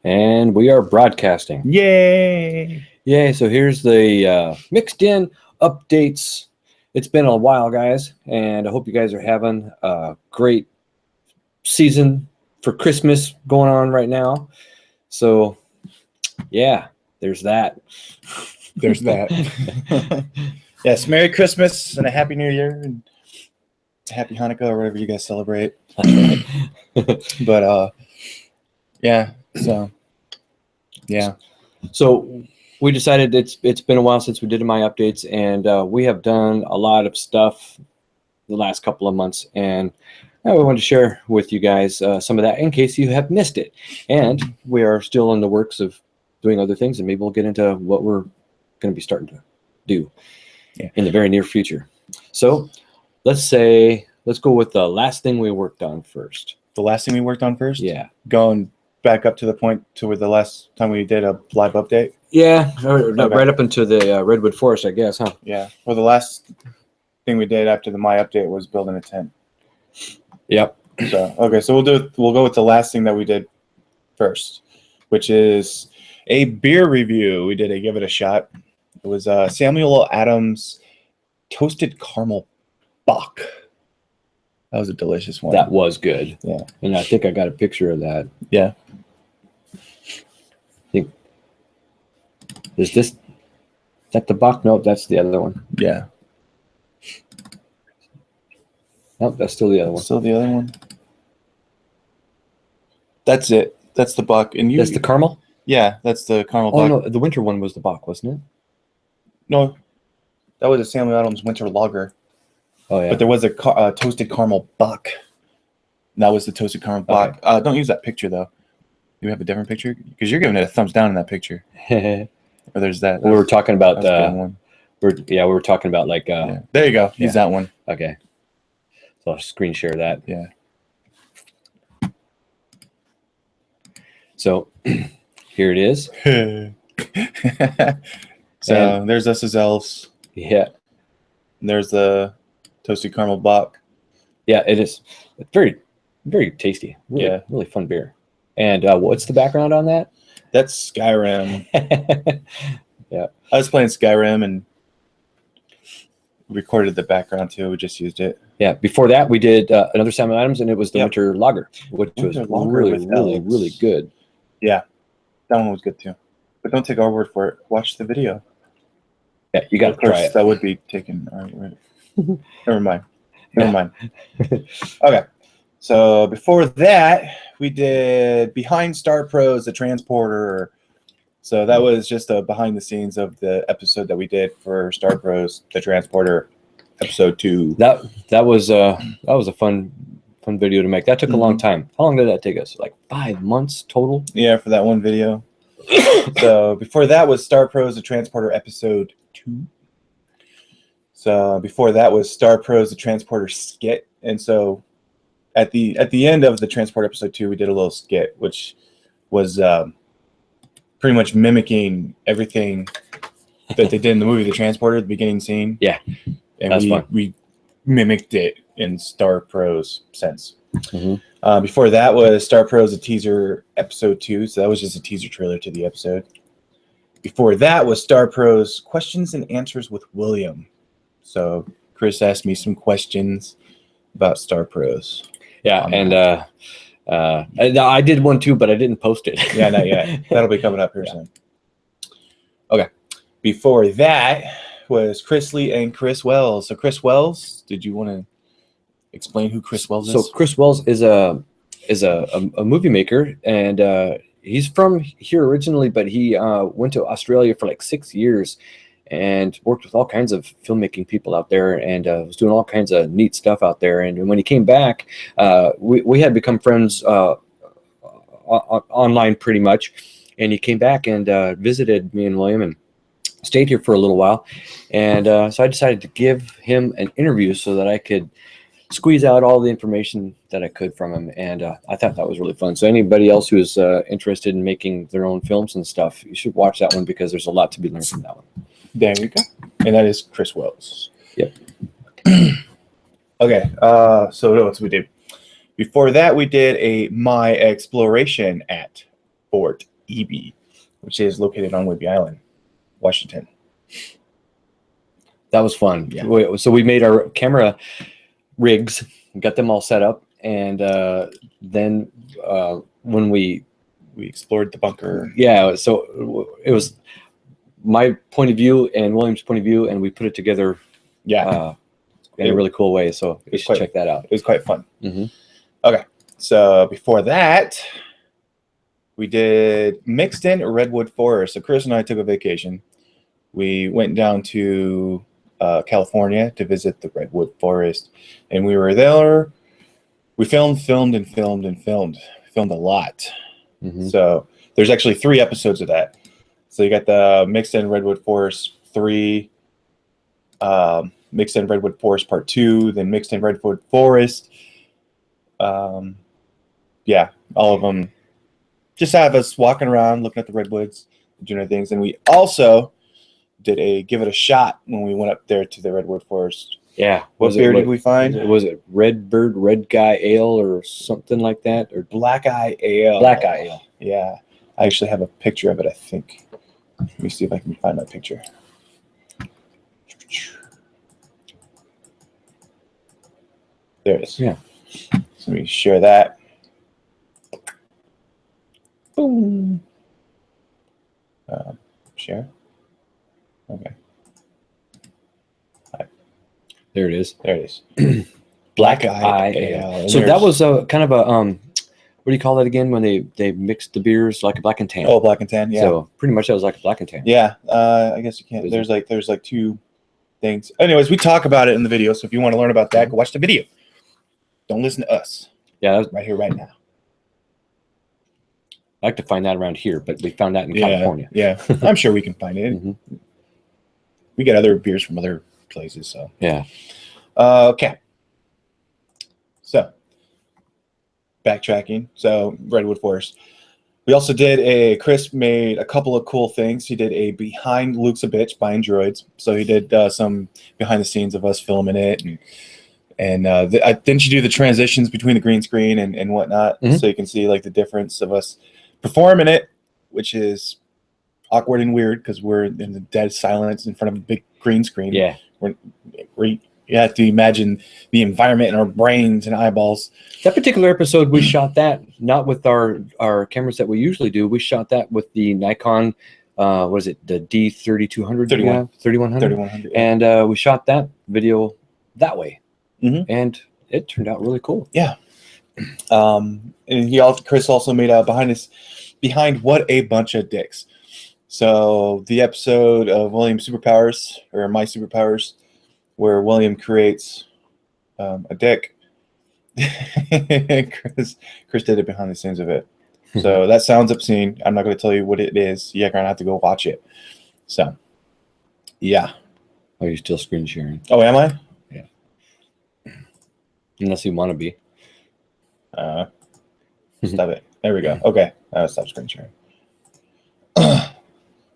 And we are broadcasting. Yay! Yay. So here's the mixed in updates. It's been a while, guys, and I hope you guys are having a great season for Christmas going on right now. So, yeah, there's that. There's that. Yes, Merry Christmas and a Happy New Year and Happy Hanukkah or whatever you guys celebrate. But yeah, so yeah. So we decided it's been a while since we did my updates, and we have done a lot of stuff the last couple of months, and we wanted to share with you guys some of that in case you have missed it. And we are still in the works of doing other things, and maybe we'll get into what we're going to be starting to do in the very near future. So let's go with the last thing we worked on first. The last thing we worked on first? Yeah. Going back up to the point to where the last time we did a live update? Yeah, right up into the Redwood Forest, I guess, huh? Yeah. Well, the last thing we did after the My update was building a tent. Yep. So okay, so we'll go with the last thing that we did first, which is a beer review. We did a give it a shot. It was Samuel Adams Toasted Caramel Bock. That was a delicious one. That was good. Yeah. And I think I got a picture of that. Yeah. Is that the Bock? No, that's the other one. Yeah. Nope, that's still the other one. Still the other one. That's it. That's the Bock. And that's the caramel? Yeah, that's the caramel Bock. No, the winter one was the Bock, wasn't it? No, that was a Samuel Adams Winter Lager. Oh, yeah. But there was a Toasted Caramel Bock. That was the Toasted Caramel Bock. Okay. Don't use that picture, though. You have a different picture? Because you're giving it a thumbs down in that picture. Or there's that. We were talking about one. We were talking about like There you go. Use that one. Okay. So I'll screen share that. Yeah. So here it is. So there's us as elves. Yeah. And there's the Toasted Caramel Bock. Yeah, it is. It's very, very tasty. Really, really fun beer. And what's the background on that? That's Skyrim. Yeah. I was playing Skyrim and recorded the background too. We just used it. Yeah. Before that, we did another Samuel Adams, and it was the Winter Lager, which was really good. Yeah, that one was good too. But don't take our word for it. Watch the video. Yeah, you got to try it. That would be taken. All right. Never mind. Okay. So before that, we did Behind Star Pros, the Transporter. So that was just a behind the scenes of the episode that we did for Star Pros, the Transporter, episode 2. That was a fun video to make. That took a long time. How long did that take us? Like 5 months total? Yeah, for that one video. So before that was Star Pros, the Transporter, episode 2. So before that was Star Pros, the Transporter skit. And so at the end of the Transporter episode 2, we did a little skit, which was pretty much mimicking everything that they did in the movie The Transporter, the beginning scene. Yeah, and we mimicked it in Star Pros sense. Mm-hmm. Before that was Star Pros, a teaser, episode 2. So that was just a teaser trailer to the episode. Before that was Star Pros, questions and answers with William. So Chris asked me some questions about Star Pros. Yeah, and I did one too, but I didn't post it. Yeah, not yet. That'll be coming up here soon. Okay. Before that was Chris Lee and Chris Wells. So Chris Wells, did you want to explain who Chris Wells is? So Chris Wells is a movie maker, and he's from here originally, but he went to Australia for like 6 years and worked with all kinds of filmmaking people out there, and was doing all kinds of neat stuff out there. And when he came back, we had become friends online pretty much, and he came back and visited me and William and stayed here for a little while. And so I decided to give him an interview so that I could squeeze out all the information that I could from him, and I thought that was really fun. So anybody else who is interested in making their own films and stuff, you should watch that one because there's a lot to be learned from that one. There you go. And that is Chris Wells. Yep. Okay, so what else we did? Before that, we did a My Exploration at Fort EB, which is located on Whidbey Island, Washington. That was fun. Yeah. So we made our camera rigs, got them all set up, and then when we explored the bunker. Yeah, so it was my point of view and William's point of view, and we put it together in a really cool way. So you should check that out. It was quite fun. Mm-hmm. Okay, so before that, we did Mixton Redwood Forest. So Chris and I took a vacation. We went down to California to visit the Redwood Forest, and we were there. We filmed a lot. Mm-hmm. So there's actually 3 episodes of that. So you got the Mixton Redwood Forest 3, Mixton Redwood Forest Part 2, then Mixton Redwood Forest. Yeah, all of them. Just have us walking around, looking at the redwoods, doing our things. And we also did a give it a shot when we went up there to the Redwood Forest. Yeah. What beer did we find? Was it Redbird, Red Guy Ale, or something like that? Or Black Eye Ale. Black Eye Ale. Yeah. I actually have a picture of it, I think. Let me see if I can find that picture. There it is. Yeah. So let me share that. Boom. Share. Okay. There it is. There it is. Black Eye Ale. So that was a kind of a what do you call that again when they mixed the beers like a black and tan? Oh, black and tan. Yeah. So pretty much that was like a black and tan. Yeah. I guess you can't. There's like 2 things. Anyways, we talk about it in the video. So if you want to learn about that, go watch the video. Don't listen to us. Yeah. That was, right here, right now. I like to find that around here, but we found that in California. Yeah. I'm sure we can find it. Mm-hmm. We get other beers from other places. So yeah. Okay. So backtracking. So Redwood Forest. We also did Chris made a couple of cool things. He did a behind Luke's a Bitch buying droids. So he did some behind the scenes of us filming it, and didn't you do the transitions between the green screen and whatnot? Mm-hmm. So you can see like the difference of us performing it, which is awkward and weird because we're in the dead silence in front of a big green screen. Yeah. You have to imagine the environment in our brains and eyeballs. That particular episode, we shot that not with our cameras that we usually do. We shot that with the Nikon, what is it, the D3200? 3100. And we shot that video that way. Mm-hmm. And it turned out really cool. Yeah. And Chris also made a behind What a Bunch of Dicks. So the episode of William's Superpowers, or My Superpowers, where William creates a dick. Chris did it behind the scenes of it. So that sounds obscene. I'm not going to tell you what it is. You're going to have to go watch it. So, yeah. Oh, you're still screen sharing. Oh, am I? Yeah. Unless you want to be. Stop it. There we go. Okay. Stop screen sharing.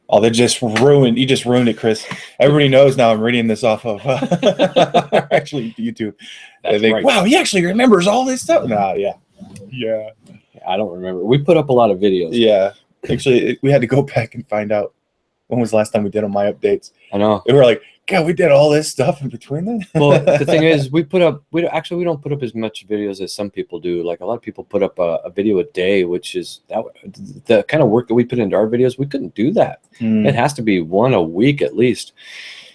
Oh, you just ruined it, Chris. Everybody knows now I'm reading this off of actually YouTube. They think, right. Wow, he actually remembers all this stuff. No, yeah. I don't remember. We put up a lot of videos. Yeah. Actually, we had to go back and find out when was the last time we did on my updates. I know. And we were like, God, we did all this stuff in between then. Well, the thing is, we don't put up as much videos as some people do. Like a lot of people put up a video a day, which is the kind of work that we put into our videos. We couldn't do that. It has to be one a week at least.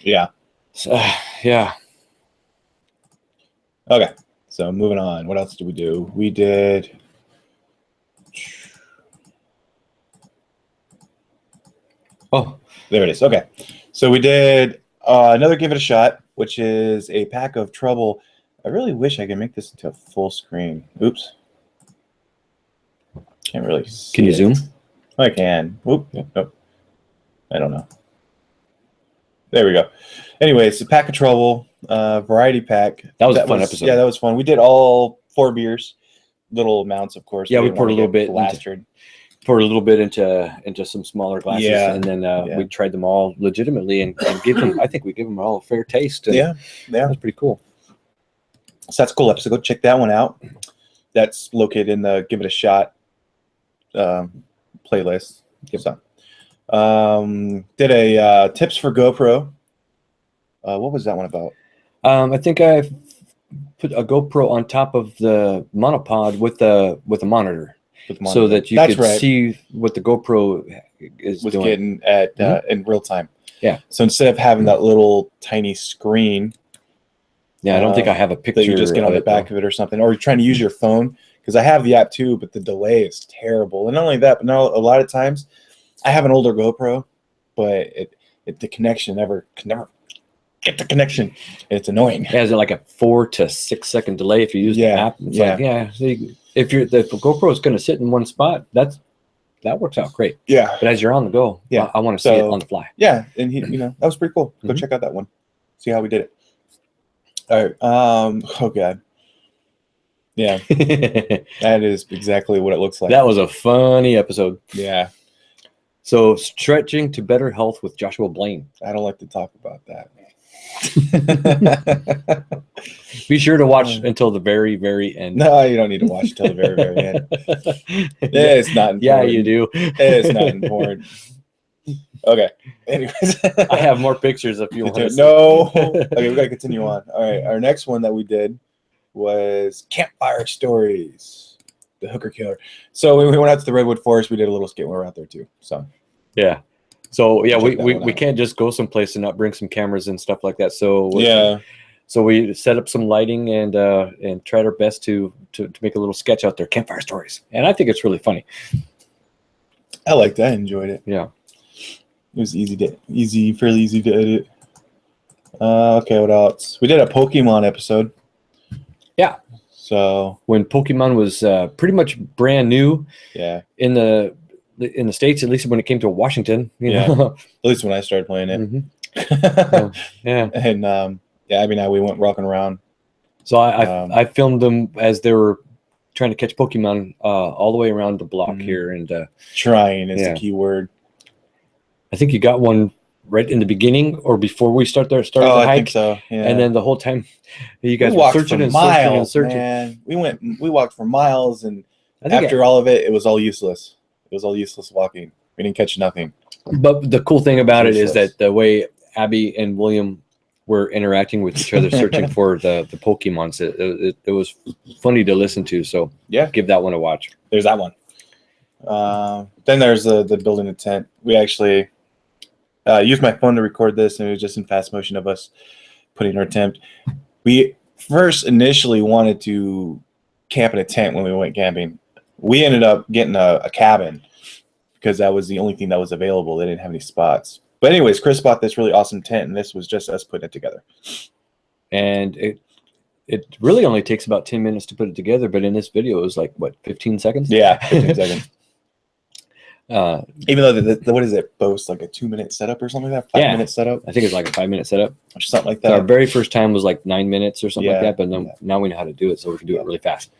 Yeah. So, yeah. Okay. So moving on. What else did we do? We did. Oh, there it is. Okay. So we did another Give It a Shot, which is a pack of Trouble. I really wish I could make this into a full screen. Oops. Can't really see. Can you zoom? I can. Whoop. Nope. I don't know. There we go. Anyway, it's a pack of Trouble, variety pack. That was a fun episode. Yeah, that was fun. We did all 4 beers, little amounts, of course. Yeah, we poured a little bit. Poured a little bit into some smaller glasses, and then we tried them all legitimately and give them. I think we give them all a fair taste. Yeah, that's pretty cool. So that's a cool episode. Go check that one out. That's located in the Give It a Shot playlist. Yep. So, did a tips for GoPro. What was that one about? I think I put a GoPro on top of the monopod with a monitor, so that you That's could right. see what the GoPro is Was doing. getting at in real time. Yeah. So instead of having that little tiny screen, Yeah, I don't think I have a picture that you just get on the back of it or something, or you're trying to use your phone, because I have the app too, but the delay is terrible. And not only that, but now a lot of times I have an older GoPro, but the connection can never get the connection. It's annoying. It has like a 4 to 6 second delay if you use the app. It's like, if the GoPro is going to sit in one spot, that works out great. Yeah. But as you're on the go, I want to see it on the fly. Yeah, and that was pretty cool. Go check out that one. See how we did it. All right. Oh God. Yeah. That is exactly what it looks like. That was a funny episode. Yeah. So, stretching to better health with Joshua Blaine. I don't like to talk about that. Be sure to watch until the very, very end. No, you don't need to watch until the very, very end. It's not important. Yeah, you do. It's not important. Okay. Anyways, I have more pictures if you want to see. No. Okay, we gotta continue on. All right. Our next one that we did was campfire stories. The hooker killer. So we went out to the Redwood Forest. We did a little skit. We were out there too. So yeah. So yeah, Check that one we out. can't just go someplace and not bring some cameras and stuff like that. So yeah. So we set up some lighting and tried our best to make a little sketch out there, campfire stories, and I think it's really funny. I liked it. I enjoyed it. Yeah. It was fairly easy to edit. Okay, what else? We did a Pokemon episode. Yeah. So when Pokemon was pretty much brand new. Yeah. In the States, at least when it came to Washington. You know? At least when I started playing it. Mm-hmm. Yeah. And I mean, we went rocking around. So I filmed them as they were trying to catch Pokemon all the way around the block here, and trying is the key word. I think you got one right in the beginning or before we started the hike. I think so. Yeah. And then the whole time you guys were searching and searching and searching. Man. We walked for miles, and after all of it, it was all useless. It was all useless walking. We didn't catch nothing. But the cool thing about it is that the way Abby and William were interacting with each other, searching for the Pokemons, it was funny to listen to. So yeah, give that one a watch. There's that one. Then there's the building a tent. We actually used my phone to record this, and it was just in fast motion of us putting our tent. We first initially wanted to camp in a tent when we went camping. We ended up getting a cabin because that was the only thing that was available. They didn't have any spots. But anyways, Chris bought this really awesome tent, and this was just us putting it together. And it really only takes about 10 minutes to put it together, but in this video it was like, what, 15 seconds? Yeah, 15 seconds. Even though what is it, boast like a 2-minute setup or something like that? 5-minute setup? I think it's like a 5-minute setup. Or something like that. So our very first time was like 9 minutes or something like that, but now we know how to do it, so we can do it really fast.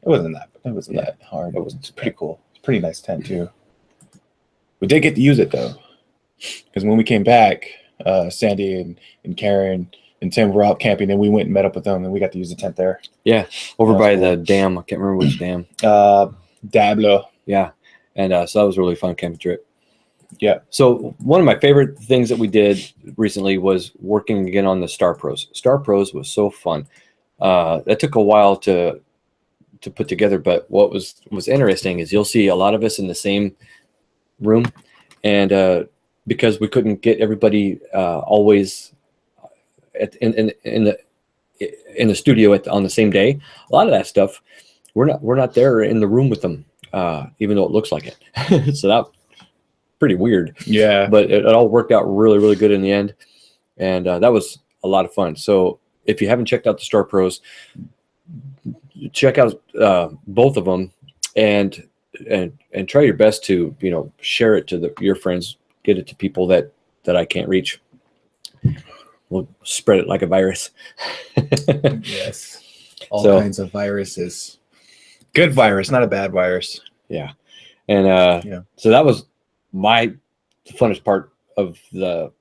It wasn't that hard. It was pretty cool. It's a pretty nice tent too. We did get to use it though, because when we came back, Sandy and Karen and Tim were out camping, and we went and met up with them, and we got to use the tent there. Yeah, over by the dam. I can't remember which dam. Dablo. Yeah, and so that was a really fun camping trip. Yeah. So one of my favorite things that we did recently was working again on the Star Pros. Star Pros was so fun. That took a while to put together, but what was interesting is you'll see a lot of us in the same room, and because we couldn't get everybody always in the studio on the same day, a lot of that stuff we're not there in the room with them, even though it looks like it. So that's pretty weird. Yeah, but it all worked out really, really good in the end, and that was a lot of fun. So if you haven't checked out the Star Pros, check out both of them, and try your best to share it to your friends, get it to people that I can't reach. We'll spread it like a virus. Yes, all kinds of viruses. Good virus, not a bad virus. Yeah, and so that was the funnest part of the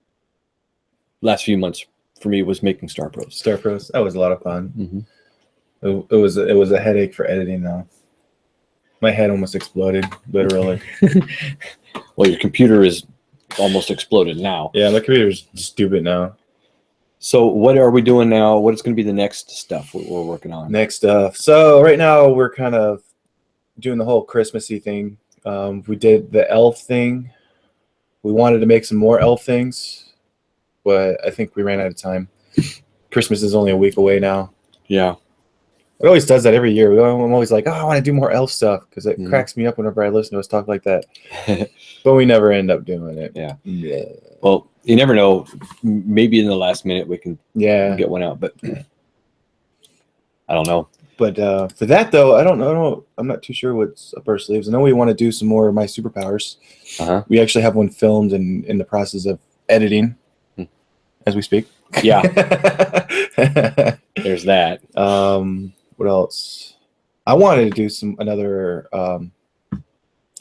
last few months for me, was making Star Pros. Star Pros, that was a lot of fun. Mm-hmm. It was a headache for editing though. My head almost exploded, literally. Well, your computer is almost exploded now. Yeah, my computer's stupid now. So what are we doing now? What is going to be the next stuff we're working on? Next stuff. So right now we're kind of doing the whole Christmassy thing. We did the elf thing. We wanted to make some more elf things, but I think we ran out of time. Christmas is only a week away now. Yeah. It always does that every year. I'm always like, oh, I want to do more elf stuff because it Mhm. cracks me up whenever I listen to us talk like that. But we never end up doing it. Yeah. Yeah. Well, you never know. Maybe in the last minute we can Yeah. get one out, but I don't know. But for that though, I don't know. I'm not too sure what's up our sleeves. I know we want to do some more of my superpowers. Uh-huh. We actually have one filmed and in the process of editing as we speak. Yeah. There's that. What else? I wanted to do another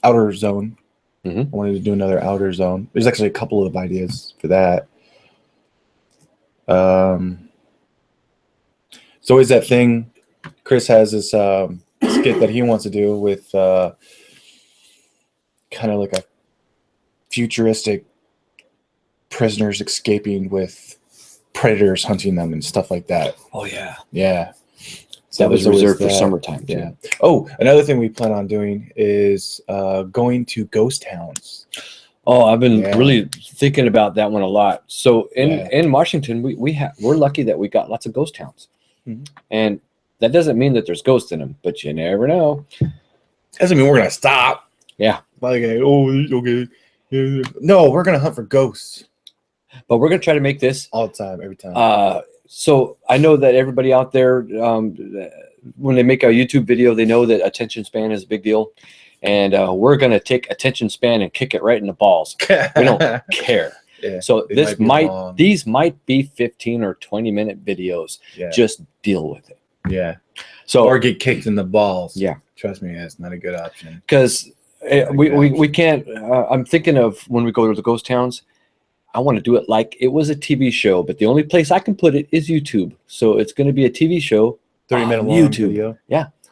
outer zone. Mhm. I wanted to do another outer zone. There's actually a couple of ideas for that. So is that thing Chris has this skit that he wants to do with kind of like a futuristic prisoners escaping with predators hunting them and stuff like that. Oh yeah. Yeah. So That was there's always reserved for that. summertime too. Yeah. Oh, another thing we plan on doing is going to ghost towns. Oh, I've been Yeah. really thinking about that one a lot. So Yeah. in Washington, we're lucky that we got lots of ghost towns, Mhm. and that doesn't mean that there's ghosts in them, but you never know. Doesn't mean we're gonna stop. Yeah. Like, oh, okay. No, we're gonna hunt for ghosts But we're gonna try to make this. all the time, every time. So I know that everybody out there, when they make a YouTube video, they know that attention span is a big deal, and we're gonna take attention span and kick it right in the balls. We don't care. Yeah, So they this might be long. these might be 15 or 20-minute videos. Yeah. Just deal with it. Yeah. So Or get kicked in the balls. Yeah. Trust me, that's not a good option. because we can't. I'm thinking of when we go to the ghost towns. I want to do it like it was a TV show, but the only place I can put it is YouTube. So it's going to be a TV show, 30-minute on long YouTube. video.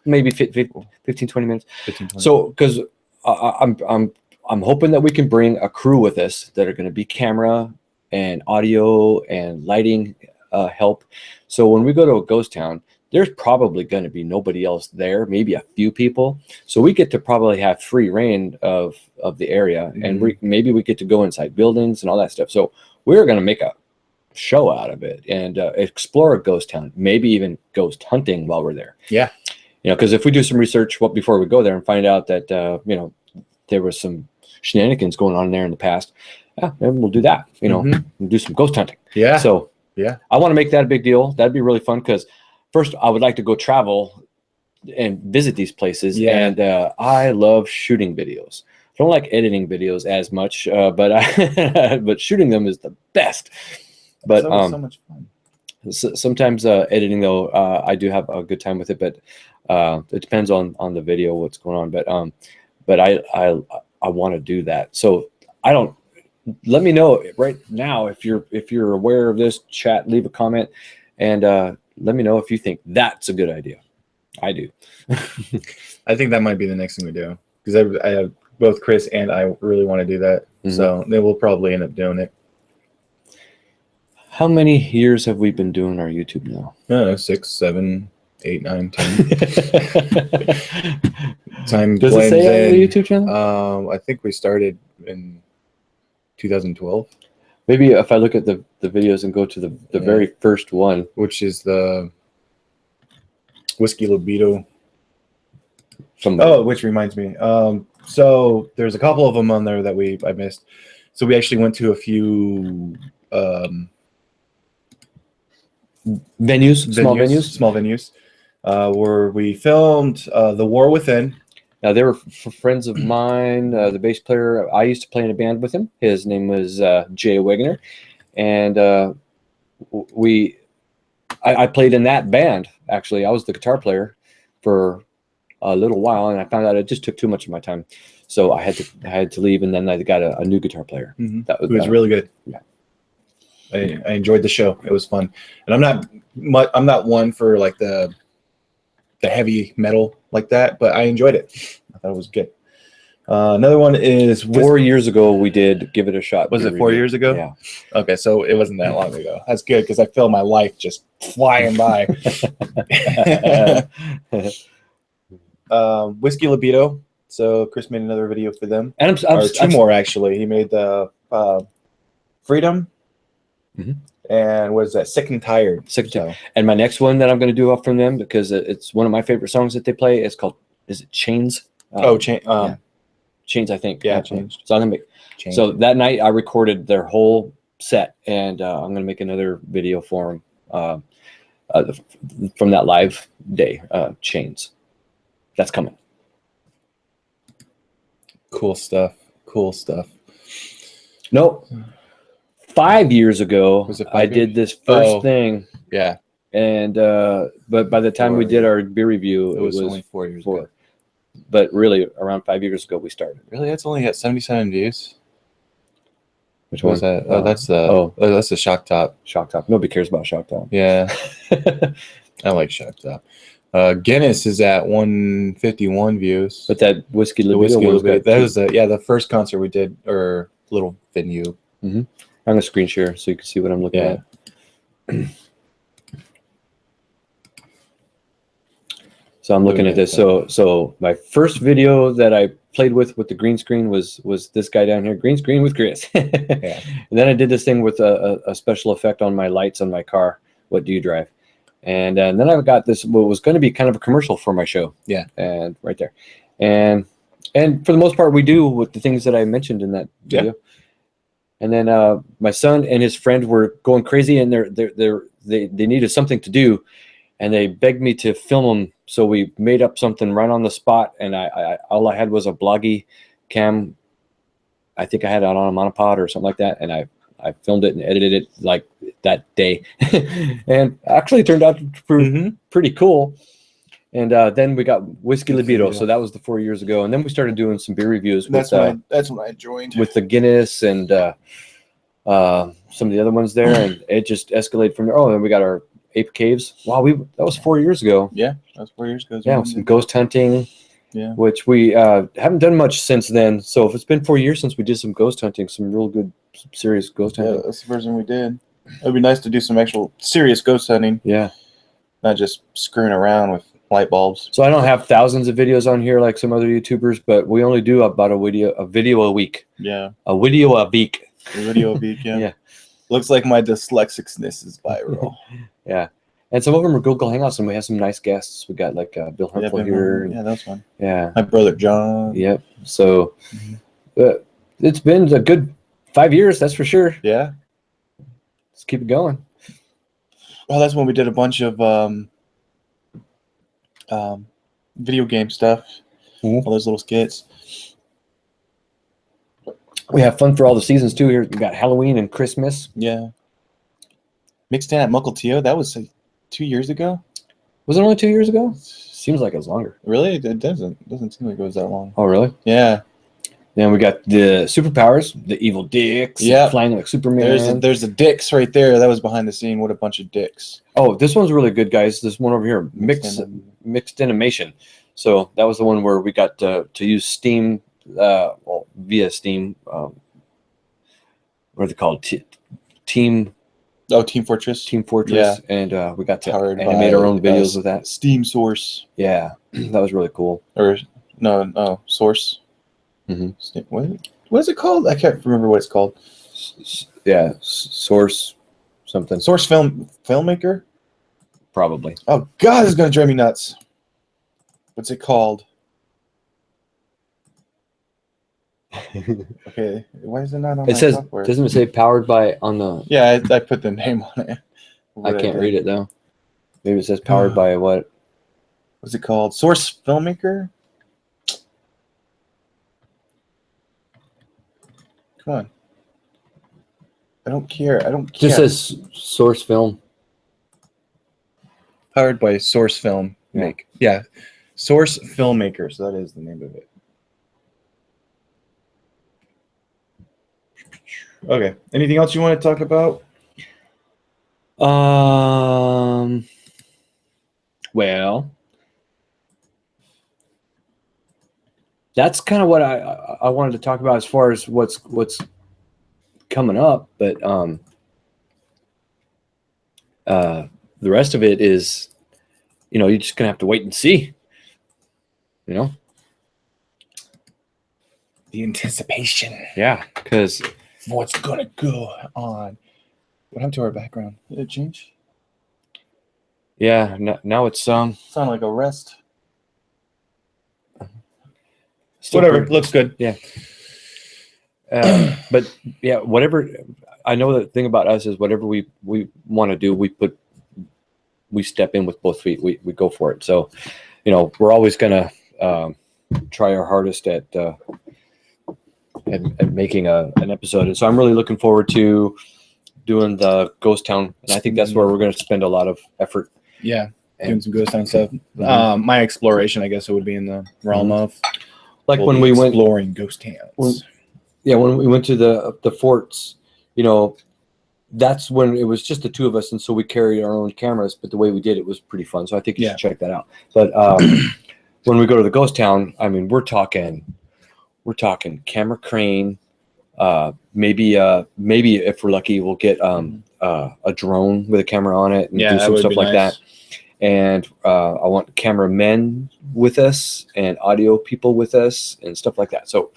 Maybe 15, 20 minutes. 15, 20. So because I'm hoping that we can bring a crew with us that are going to be camera and audio and lighting help. So when we go to a ghost town, there's probably going to be nobody else there, maybe a few people. So we get to probably have free reign of the area, and maybe we get to go inside buildings and all that stuff. So we're going to make a show out of it and explore a ghost town, maybe even ghost hunting while we're there. Yeah. You know, because if we do some research before we go there and find out that there was some shenanigans going on there in the past, yeah, maybe we'll do that. We'll do some ghost hunting. Yeah. So yeah, I want to make that a big deal. That'd be really fun because first I would like to go travel and visit these places. Yeah. And I love shooting videos. I don't like editing videos as much, but but shooting them is the best. But so much fun. Sometimes editing though, I do have a good time with it, but it depends on the video, what's going on. But I want to do that. So let me know right now if you're aware of this. Chat, leave a comment, and let me know if you think that's a good idea. I do. I think that might be the next thing we do because I have both Chris and I really want to do that. So then we'll probably end up doing it. How many years have we been doing our YouTube now? I don't know, 6, 7, 8, 9, 10. Time Does it blends say on the in. YouTube channel? I think we started in 2012, Maybe if I look at the videos and go to the very first one, which is the Whiskey Libido. Which reminds me. So there's a couple of them on there that I missed. So we actually went to a few small venues, where we filmed The War Within. Now they were friends of mine. The bass player, I used to play in a band with him. His name was Jay Wegener, and I played in that band. Actually, I was the guitar player for a little while, and I found out it just took too much of my time, so I had to leave. And then I got a new guitar player. That was really good. Yeah, I enjoyed the show. It was fun, and I'm not one for like the heavy metal like that, but I enjoyed it. I thought it was good. Another one is 4 years ago we did Give It a Shot. Was beer it 4 review. years ago? Yeah. Okay, so it wasn't that long ago. That's good because I feel my life just flying by. Whiskey Libido. So Chris made another video for them, And or two more actually. He made the Freedom, and was that Sick and Tired. Sick and Tired. And my next one that I'm going to do off from them, because it's one of my favorite songs that they play. It's called, is it Chains? Chains, I think. Yeah, Chains. So I'm gonna make. Chains. So that night I recorded their whole set, and I'm gonna make another video for them from that live day. Chains. That's coming. Cool stuff. Cool stuff. No, 5 years ago Was it 5 I years? did this first thing, Yeah, and but by the time we did our beer review, it was only 4 years ago. But really, around 5 years ago, we started. Really, that's only got 77 views. Which What was one? that? Oh, that's the that's the Shock Top. Shock Top. Nobody cares about Shock Top. Yeah, I like Shock Top. Guinness is at 151 views. But that Whiskey The Libido Whiskey one's Libido, got that two. was the first concert we did, or little venue. I'm gonna screen share so you can see what I'm looking Yeah. at. So I'm looking at this. So my first video that I played with the green screen was this guy down here, green screen with Chris. Yeah. And then I did this thing with a special effect on my lights on my car. What do you drive? And then I got this, what was going to be kind of a commercial for my show. Yeah. And right there. And for the most part, we do with the things that I mentioned in that video. And then my son and his friend were going crazy, and they needed something to do, and they begged me to film them. So we made up something right on the spot, and I all I had was a Bloggy cam. I think I had it on a monopod or something like that, and I filmed it and edited it like that day, and actually it turned out pretty cool. And then we got Whiskey Libido, so that was the 4 years ago, and then we started doing some beer reviews. That's when I joined with the Guinness and some of the other ones there, and it just escalated from there. Oh, and we got our Ape Caves. Wow, that was 4 years ago. Yeah, that was 4 years ago. Yeah, some ghost hunting. Yeah, which we haven't done much since then. So if it's been 4 years since we did some ghost hunting, some real good, some serious ghost hunting. Yeah, that's the first thing we did. It'd be nice to do some actual serious ghost hunting. Yeah, not just screwing around with light bulbs. So I don't have thousands of videos on here like some other YouTubers, but we only do about a video a week. Yeah, a video a week. A video a week. Yeah. Yeah. Looks like my dyslexicness is viral. Yeah. And some of them are Google Hangouts, and we have some nice guests. We got like Bill Hartful here. Yeah, that's fun. Yeah. My brother John. Yep. So it's been a good 5 years, that's for sure. Yeah. Let's keep it going. Well, that's when we did a bunch of video game stuff. All those little skits. We have fun for all the seasons too. Here we got Halloween and Christmas. Yeah. Mixed in at Mukilteo. That was like 2 years ago. Was it only 2 years ago? Seems like it was longer. Really? It doesn't seem like it was that long. Oh, really? Yeah. Then we got the superpowers, the evil dicks, flying like Superman. There's the dicks right there. That was behind the scene. What a bunch of dicks. Oh, this one's really good, guys. This one over here, mixed animation. So that was the one where we got to use Steam, via Steam. What are they called? Team. Oh, Team Fortress. Team Fortress. Yeah. And we got to Powered animate our own by, videos with that. Steam Source. Yeah, that was really cool. Or no, Source. What is it called? I can't remember what it's called. Yeah, Source something. Source Filmmaker? Probably. Oh, God, this is going to drive me nuts. What's it called? Okay, why is it not on it my says, software? Doesn't it say powered by on the... Yeah, I put the name on it. I can't read it, though. Maybe it says powered by what? What's it called? Source Filmmaker? Come on. I don't care. I don't care. It just says Source Film. Powered by Source Film. Yeah. Source Filmmaker. So that is the name of it. Okay. Anything else you want to talk about? Well, that's kind of what I wanted to talk about as far as what's coming up. But the rest of it is, you're just gonna have to wait and see. The anticipation. Yeah, because What's gonna go on? What happened to our background? Did it change? yeah, now it's Sound like a rest. still Whatever. pretty- Looks good. but yeah, whatever. I know the thing about us is whatever we want to do, we step in with both feet. We go for it. So, we're always gonna try our hardest at making an episode. And so I'm really looking forward to doing the Ghost Town, and I think that's where we're going to spend a lot of effort. Yeah, doing some ghost town stuff. Mhm. My exploration, I guess, it would be in the realm of Like we'll when be we went, exploring ghost towns. when we went to the forts, that's when it was just the two of us, and so we carried our own cameras. But the way we did it was pretty fun. So I think you should check that out. But when we go to the Ghost Town, I mean, we're talking camera crane. Maybe if we're lucky, we'll get a drone with a camera on it and do some stuff like that. And I want cameramen with us and audio people with us and stuff like that. So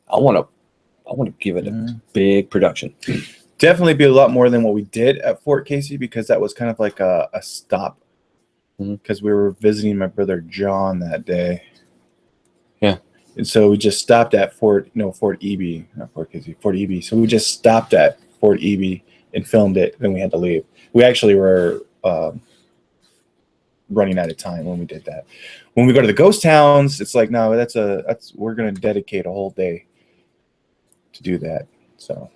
I want to give it a big production. Definitely be a lot more than what we did at Fort Casey, because that was kind of like a stop, because we were visiting my brother John that day. Yeah. And so we just stopped at Fort Eby, not Fort Casey, Fort Eby. So we just stopped at Fort Eby and filmed it. Then we had to leave. We actually were running out of time when we did that. When we go to the ghost towns, it's like, no, we're going to dedicate a whole day to do that. So,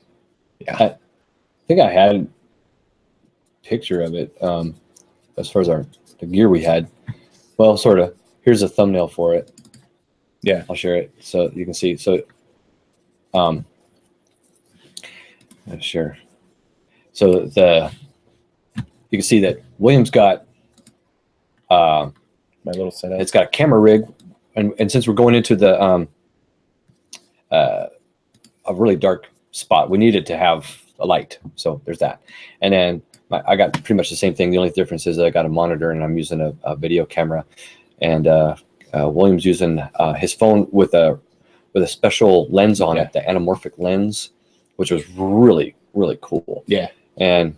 yeah. I think I had a picture of it as far as the gear we had. Well, sort of. Here's a thumbnail for it. Yeah, I'll share it so you can see. So, sure. So you can see that William's got my little setup. it's got a camera rig, and since we're going into the a really dark spot, we needed to have a light. So there's that. And then I got pretty much the same thing. The only difference is I got a monitor and I'm using a video camera, and William's using his phone with a special lens on it, the anamorphic lens, which was really, really cool. Yeah. And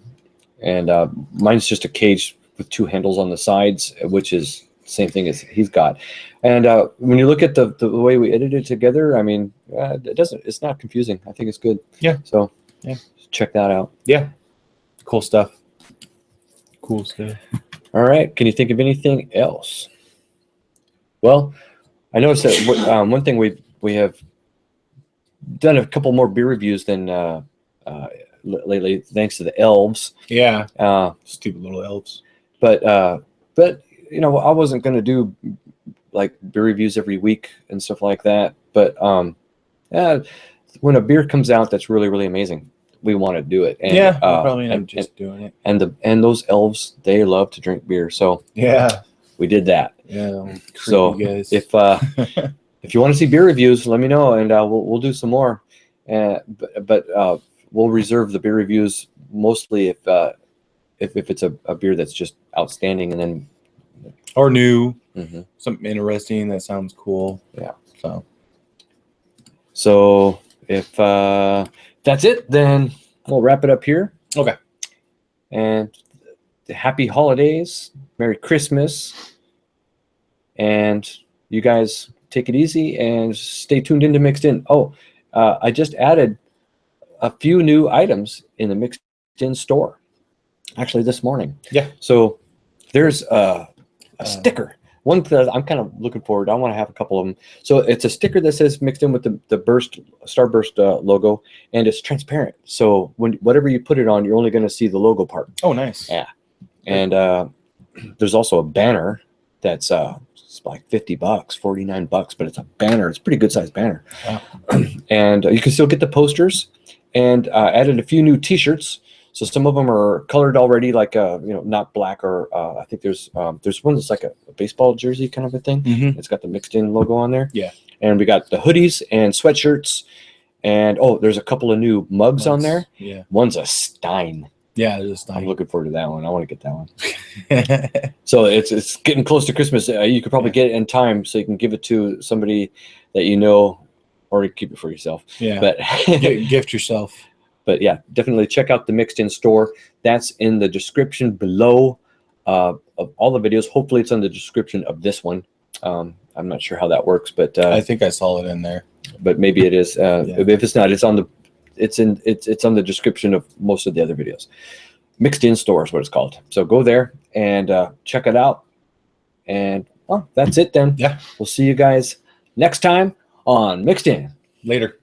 mine's just a cage with two handles on the sides, which is the same thing as he's got. And when you look at the way we edited it together, I mean, it's not confusing. I think it's good. Yeah. So check that out. Yeah. Cool stuff. Cool stuff. All right. Can you think of anything else? Well, I noticed that one thing we have done a couple more beer reviews than lately, thanks to the elves. Yeah. Stupid little elves. But I wasn't going to do like beer reviews every week and stuff like that. But when a beer comes out that's really, really amazing, we want to do it. And, we'll probably end up just doing it. And those elves, they love to drink beer, so we did that. Yeah. So guys. if you want to see beer reviews, let me know, and we'll do some more. But we'll reserve the beer reviews mostly if it's a beer that's just outstanding, and then or new, mm-hmm. something interesting that sounds cool. Yeah. So if that's it, then we'll wrap it up here. Okay. And happy holidays, Merry Christmas, and you guys take it easy and stay tuned into Mixed In. I just added a few new items in the Mixed In store, actually this morning. Yeah. So there's a sticker. One that I'm kind of looking forward to. I want to have a couple of them. So it's a sticker that says Mixed In with the Starburst logo, and it's transparent. So whatever you put it on, you're only going to see the logo part. Oh, nice. Yeah. And there's also a banner that's it's like $50, $49, but it's a banner. It's a pretty good sized banner. Wow. And you can still get the posters, and added a few new T-shirts. So some of them are colored already, like not black or I think there's one that's like a baseball jersey kind of a thing. Mm-hmm. It's got the Mixed In logo on there. Yeah. And we got the hoodies and sweatshirts, and there's a couple of new mugs on there. Yeah. One's a Stein. Yeah, there's I'm looking forward to that one. I want to get that one. So it's getting close to Christmas. You could probably get it in time so you can give it to somebody that you know, or keep it for yourself. Yeah. But gift yourself. But yeah, definitely check out the Mixed In store. That's in the description below of all the videos. Hopefully it's in the description of this one. I'm not sure how that works, but I think I saw it in there. But maybe it is. If it's not, it's on the description of most of the other videos. Mixed In store is what it's called. So go there and check it out. And that's it then. Yeah. We'll see you guys next time on Mixed In. Later.